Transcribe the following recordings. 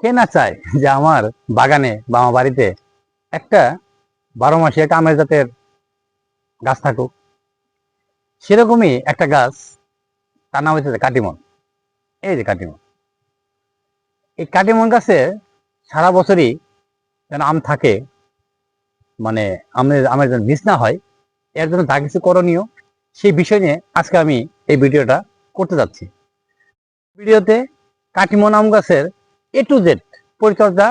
কে না চায় যে আমার বাগানে বা আমার বাড়িতে একটা 12 মাসি একটা আমের জাতের গাছ থাকুক। সেরকমই একটা গাছ, তার নাম হচ্ছে কাটিমন। এই যে কাটিমন, এই কাটিমন গাছে সারা বছরই যেন আম থাকে, মানে আমের যেন মিস না হয়, এর জন্য যা কিছু করণীয় সেই বিষয় নিয়ে আজকে আমি এই ভিডিওটা করতে যাচ্ছি। ভিডিওতে কাটিমন আম গাছের A to Z পরিচর্যা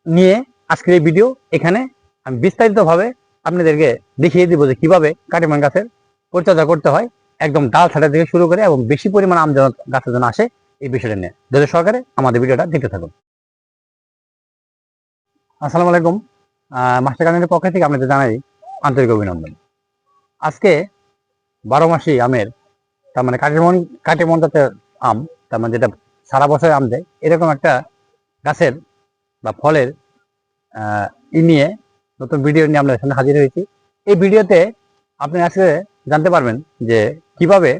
নিয়ে আজকের এই ভিডিও। এখানে আমি বিস্তারিতভাবে আপনাদেরকে দেখিয়ে দিব যে কিভাবে কাটিমন গাছের পরিচর্যা করতে হয়, একদম ডাল ছাঁটা থেকে শুরু করে এবং বেশি পরিমাণ আম যেন গাছের জন্য আসে, এই বিষয়টা নিয়ে ধৈর্য সহকারে আমাদের ভিডিওটা দেখতে থাকুন। আসসালামু আলাইকুম। মাস্টার গার্ডেনের পক্ষ থেকে আপনাদের জানাই আন্তরিক অভিনন্দন। আজকে 12 মাসি আমের, তার মানে কাটিমন জাতের আম, তার মানে যেটা সারা বছর আম দেয়, এরকম একটা গাছের বা ফলের নিয়ে নতুন ভিডিও নিয়ে আমরা এখানে হাজির হয়েছি। এই ভিডিওতে আপনি আজকে জানতে পারবেন যে কিভাবে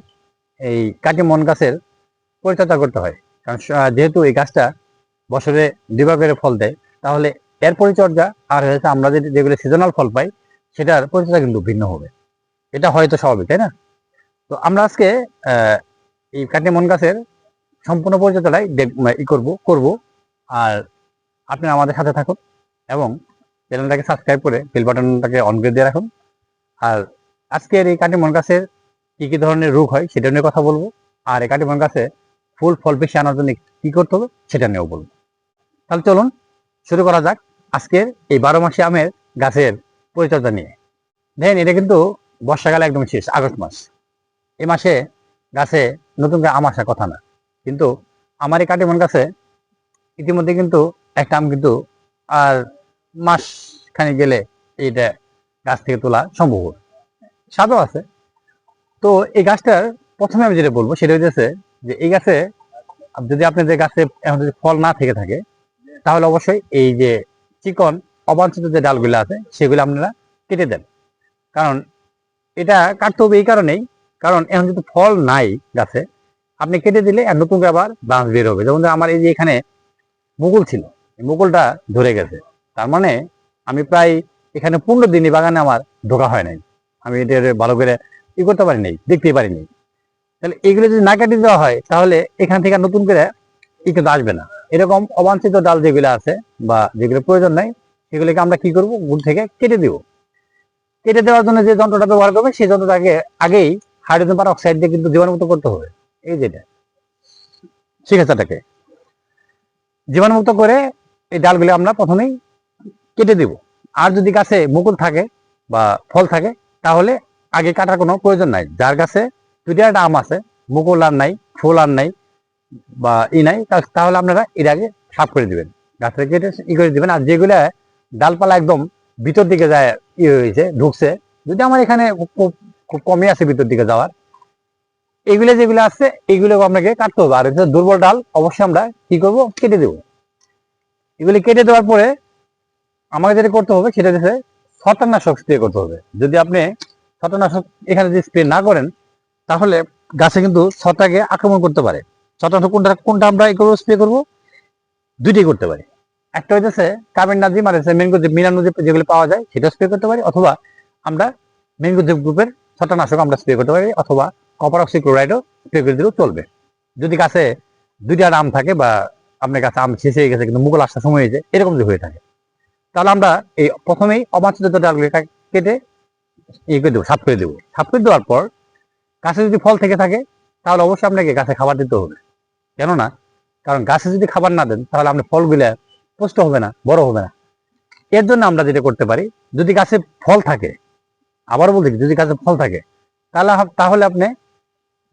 এই কাটিমন গাছের পরিচর্যা করতে হয়। কারণ যেহেতু এই গাছটা বছরে 2বার করে ফল দেয়, তাহলে এর পরিচর্যা আর হয়েছে আমরা যেগুলো সিজনাল ফল পাই সেটার পরিচর্যা কিন্তু ভিন্ন হবে। এটা হয়তো স্বাভাবিক, তাই না? তো আমরা আজকে এই কাটিমন গাছের সম্পূর্ণ পরিচর্যাটাই করব। আর আপনি আমাদের সাথে থাকুন এবং চ্যানেলটাকে সাবস্ক্রাইব করে বেল বাটনটাকে অন করে দিয়ে রাখুন। আর আজকের এই কাটিমন গাছের কি কি ধরনের রোগ হয় সেটা নিয়ে কথা বলবো, আর এই কাটিমন গাছে ফুল ফল বেশি আনার জন্য কি করতে হবে সেটা নিয়েও বলবো। তাহলে চলুন শুরু করা যাক আজকের এই 12 মাসি আমের গাছের পরিচর্যা নিয়ে। দেখেন, এটা কিন্তু বর্ষাকালে একদম শেষ, আগস্ট মাস। এই মাসে গাছে নতুন করে আম আসার কথা না, কিন্তু আমার এই কাটিমন গাছে ইতিমধ্যে কিন্তু একটা আম কিন্তু আর মাস খানি গেলে এইটা গাছ থেকে তোলা সম্ভব হবে, স্বাদও আছে। তো এই গাছটার প্রথমে আমি যেটা বলবো সেটা হচ্ছে যে এই গাছে যদি আপনাদের গাছে এখন যদি ফল না থেকে থাকে, তাহলে অবশ্যই এই যে চিকন অবাঞ্ছিত যে ডালগুলো আছে সেগুলো আপনারা কেটে দেন। কারণ এটা কাটতে হবে এই কারণেই, কারণ এখন যদি ফল নাই গাছে, আপনি কেটে দিলে আর নতুন করে আবার ব্রাঞ্চ বের হবে। যেমন আমার এই যে এখানে মুকুল ছিল, এই মুকুলটা ধরে গেছে, তার মানে আমি প্রায় এখানে 15 দিনই বাগানে আমার ঢোকা হয় নাই, আমি এটা ভালো করে করতে পারি নাই, দেখতেই পারি নাই। তাহলে এগুলো যদি না কাটিয়ে দেওয়া হয় তাহলে এখান থেকে নতুন করে কিন্তু আসবে না। এরকম অবাঞ্ছিত ডাল যেগুলো আছে বা যেগুলো প্রয়োজন নাই, সেগুলোকে আমরা কি করব, গুড় থেকে কেটে দিব। কেটে দেওয়ার জন্য যে যন্ত্রটা ব্যবহার করবে সেই যন্ত্রটাকে আগেই হাইড্রোজেন পারঅক্সাইড দিয়ে কিন্তু জীবাণুমুক্ত করতে হবে। এই যেটা শিখাচাটাকে জীবাণুমুক্ত করে এই ডালগুলো আমরা প্রথমেই কেটে দিব। আর যদি গাছে মুকুল থাকে বা ফল থাকে তাহলে আগে কাটার কোনো প্রয়োজন নাই। যার গাছে যদি একটা আম আছে, মুকুল আর নাই, ফুল আর নাই বা নাই, তাহলে আপনারা এর আগে সাফ করে দিবেন, গাছটা কেটে করে দিবেন। আর যেগুলা ডালপালা একদম ভিতর দিকে যায়, হয়েছে ঢুকছে, যদি আমার এখানে খুব কমই আছে ভিতর দিকে যাওয়ার, এগুলো যেগুলো আছে এগুলো আপনাকে কাটতে হবে। আর দুর্বল ডাল অবশ্যই আমরা কি করব, কেটে দেবো। এগুলি কেটে দেওয়ার পরে আমাকে যেটা করতে হবে সেটা হচ্ছে ছত্রাকনাশক স্প্রে করতে হবে। যদি আপনি ছত্রাকনাশক এখানে যদি স্প্রে না করেন তাহলে গাছে কিন্তু ছত্রাকে আক্রমণ করতে পারে। ছত্রাকনাশক কোনটা কোনটা আমরা স্প্রে করবো, দুইটাই করতে পারি। একটা হইতেছে কার্বেন্ডাজিম আর মেনকোজেব মিনানোজেব যেগুলো পাওয়া যায় সেটা স্প্রে করতে পারি, অথবা আমরা মেনকোজেব গ্রুপের ছত্রাকনাশক আমরা স্প্রে করতে পারি, অথবা কপার অক্সিক্লোরাইডও স্প্রে করে দিলেও চলবে। যদি গাছে দুইটা আম থাকে বা আপনার কাছে আম শেষ হয়ে গেছে কিন্তু মুকুল আসার সময় হয়েছে, এরকম যদি হয়ে থাকে, তাহলে আমরা এই প্রথমেই অবাঞ্ছিত ডালগুলো কেটে করে দেবো, সাফ করে দেবো। সাফ করে দেওয়ার পর গাছে যদি ফল থেকে থাকে তাহলে অবশ্যই আপনাকে গাছে খাবার দিতে হবে। কেননা কারণ গাছে যদি খাবার না দেন তাহলে আপনার ফলগুলো পুষ্ট হবে না, বড় হবে না। এর জন্য আমরা যেটা করতে পারি, যদি গাছে ফল থাকে, আবারও বলতে যদি গাছে ফল থাকে তাহলে আপনি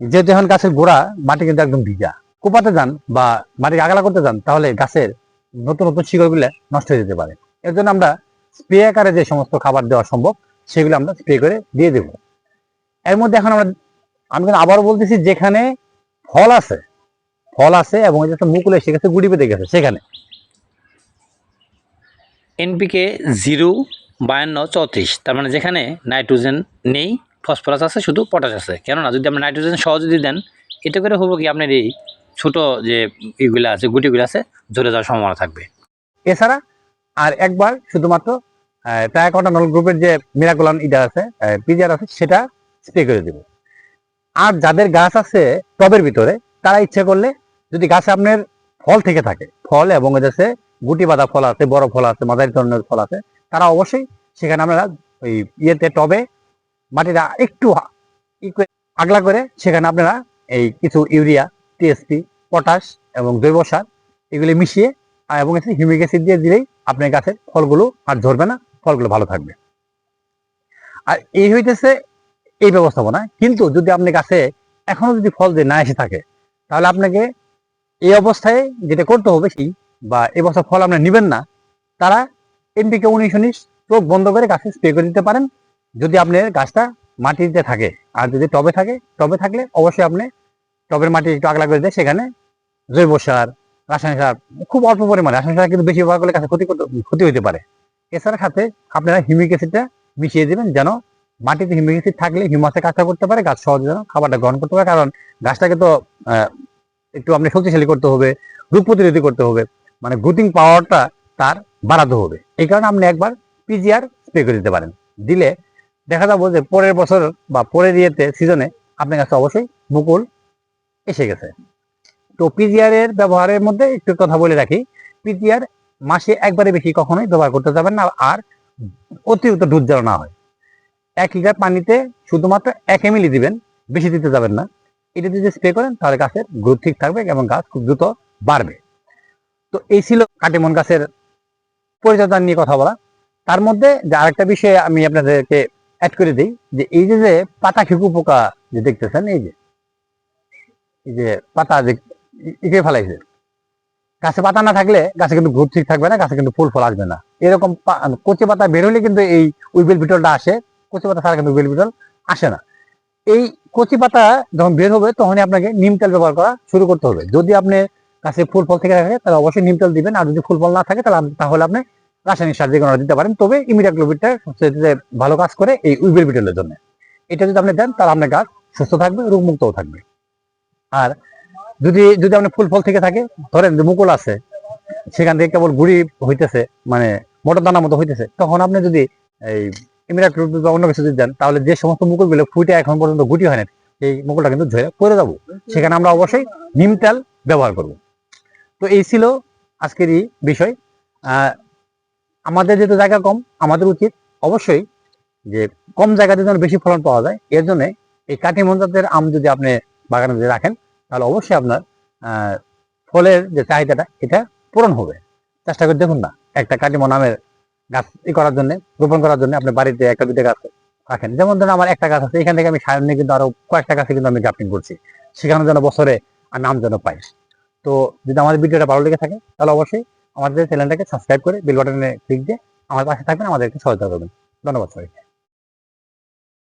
যেহেতু এখন গাছের গোড়া মাটি কিন্তু একদম ভিজা, কোপাতে যান বা মাটিকে আগলা করতে যান তাহলে গাছের নতুন নতুন শিকড়গুলো নষ্ট হয়ে যেতে পারে। এর জন্য আমরা স্প্রে আকারে যে সমস্ত খাবার দেওয়া সম্ভব সেগুলো আমরা স্প্রে করে দিয়ে দেব। এর মধ্যে এখন আমি কিন্তু আবারও বলতেছি, যেখানে ফল আছে এবং মুকুল এসে গেছে, গুড়ি পেতে গেছে, সেখানে এনপিকে 0-52-34, তার মানে যেখানে নাইট্রোজেন নেই, ফসফরাস আছে, শুধু পটাশ আছে। কেননা যদি আপনি নাইট্রোজেন সহ যদি দেন, এতে করে হবো কি আপনার এই ছোট যে ইগুলা আছে গুটিগুলো আছে ঝরে যাওয়ার সম্ভাবনা থাকবে। এছাড়া আর একবার শুধুমাত্র ট্রাইকোডার্মাল গ্রুপের যে মিরাকুলাম ইডা আছে পিজিআর আছে সেটা স্প্রে করে দিব। আর যাদের গাছ আছে টবের ভিতরে তারা ইচ্ছে করলে যদি গাছে আপনার ফল থেকে থাকে, ফল এবং এদেশে গুটি বাঁধা ফল আছে, বড় ফল আছে, মাঝারি ধরনের ফল আছে, তারা অবশ্যই সেখানে আপনারা ওই ইয়েতে টবে মাটিটা একটু আগলা করে সেখানে আপনারা এই কিছু ইউরিয়া, টিএসপি, পটাশ এবং জৈব সার এগুলি মিশিয়ে এবং হিউমিক অ্যাসিড দিয়ে দিলেই আপনার গাছের ফলগুলো আর ঝরবে না, ফলগুলো ভালো থাকবে। আর এই হইতেছে এই ব্যবস্থাপনা। কিন্তু যদি আপনি গাছে এখনো যদি ফল দিয়ে না এসে থাকে তাহলে আপনাকে এই অবস্থায় যেটা করতে হবে কি, বা এই বছর ফল আপনি নেবেন না, তারা এনপিকে 19-19 চোখ বন্ধ করে গাছে স্প্রে করে দিতে পারেন যদি আপনার গাছটা মাটিতে থাকে। আর যদি টবে থাকে, টবে থাকলে অবশ্যই আপনি টবের মাটি একটু আগলা করে দিয়ে সেখানে জৈব সার, রাসায়নিক সার খুব অল্প পরিমাণে, রাসায়নিক সার কিন্তু বেশি ব্যবহার করলে গাছে ক্ষতি হতে পারে। এছাড়া সাথে আপনারা হিউমিক অ্যাসিডটা মিশিয়ে দেবেন, যেন মাটিতে হিউমিক অ্যাসিড থাকলে হিউমাসে কাজটা করতে পারে, গাছ সহজে যেন খাবারটা গ্রহণ করতে পারে। কারণ গাছটাকে তো একটু আপনি শক্তিশালী করতে হবে, রোগ প্রতিরোধী করতে হবে, মানে গ্রোথিং পাওয়ারটা তার বাড়াতে হবে। এই কারণে আপনি একবার পিজিআর স্প্রে করে দিতে পারেন। দিলে দেখা যাবো যে পরের বছর বা পরের ইয়েতে সিজনে আপনার কাছে অবশ্যই মুকুল এসে গেছে। তো পিজিআর এর ব্যবহারের মধ্যে একটু কথা বলে রাখি, পিজিআর মাসে একবারে বেশি কখনোই ব্যবহার করতে যাবেন না, আর অতিরিক্ত দুধ যেন না হয়। 1 লিটার পানিতে শুধুমাত্র 1 ml দিবেন, বেশি দিতে যাবেন না। এটা যদি স্প্রে করেন তাহলে গাছের গ্রোথ ঠিক থাকবে এবং গাছ খুব দ্রুত বাড়বে। তো এই ছিল কাটিমন গাছের পরিচর্যা নিয়ে কথা বলা। তার মধ্যে যে আরেকটা বিষয় আমি আপনাদেরকে অ্যাড করে দিই, যে এই যে পাতা খেকু পোকা যে দেখতেছেন, এই যে পাতা যে ইকে ফেলাইছে, গাছে পাতা না থাকলে গাছে কিন্তু গ্রোথ ঠিক থাকবে না, গাছে কিন্তু ফুল ফল আসবে না। এরকম কচি পাতা বের হলে কিন্তু এই উইবেল বিটলটা আসে, কচি পাতা ছাড়া কিন্তু উইবেল বিটল আসে না। এই কচি পাতা যখন বের হবে তখনই আপনাকে নিম তেল ব্যবহার করা শুরু করতে হবে। যদি আপনি গাছে ফুল ফল থেকে থাকে তাহলে অবশ্যই নিম তেল দিবেন, আর যদি ফুল ফল না থাকে তাহলে আপনি রাসায়নিক সার যে কোনো দিতে পারেন। তবে ইমিডাক্লোপিডটা সবচেয়ে ভালো কাজ করে এই উইবেল বিটলের জন্য। এটা যদি আপনি দেন তাহলে আপনার গাছ সুস্থ থাকবে, রোগমুক্তও থাকবে। আর যদি যদি আপনি ফুল ফল থেকে থাকে, ধরেন যে মুকুল আছে, সেখান থেকে কেবল গুড়ি হইতেছে, মানে মোটর দানার মতো হইতেছে, তখন আপনি যদি এই ইমিডাক্লোপিড বা অন্য কিছু যদি দেন তাহলে যে সমস্ত মুকুলগুলো ফুটে এখন পর্যন্ত গুটি হয় না, এই মুকুলটা কিন্তু ঝরে পড়ে যাবো। সেখানে আমরা অবশ্যই নিম তেল ব্যবহার করব। তো এই ছিল আজকের এই বিষয়। আমাদের যেহেতু জায়গা কম, আমাদের উচিত অবশ্যই যে কম জায়গাতে যেন বেশি ফলন পাওয়া যায়। এর জন্য এই কাটিমন জাতের আম যদি আপনি বাগানে যদি রাখেন তাহলে অবশ্যই আপনার ফলের যে চাহিদাটা এটা পূরণ হবে। চেষ্টা করে দেখুন না, একটা কাটিমন আমের গাছ করার জন্য, রোপণ করার জন্য আপনি বাড়িতে 1-2টা গাছ রাখেন। যেমন ধরুন আমার একটা গাছ আছে, এখান থেকে আমি সামনে কিন্তু আরো কয়েকটা গাছে কিন্তু আমি গ্রাফটিং করছি, সেখানে যেন বছরে আমি আম যেন পাই। তো যদি আমাদের ভিডিওটা ভালো লেগে থাকে তাহলে অবশ্যই আমাদের চ্যানেলটাকে সাবস্ক্রাইব করে বেল বাটনে ক্লিক দিয়ে আমার পাশে থাকবেন, আমাদেরকে সহায়তা করবেন। ধন্যবাদ সবাইকে।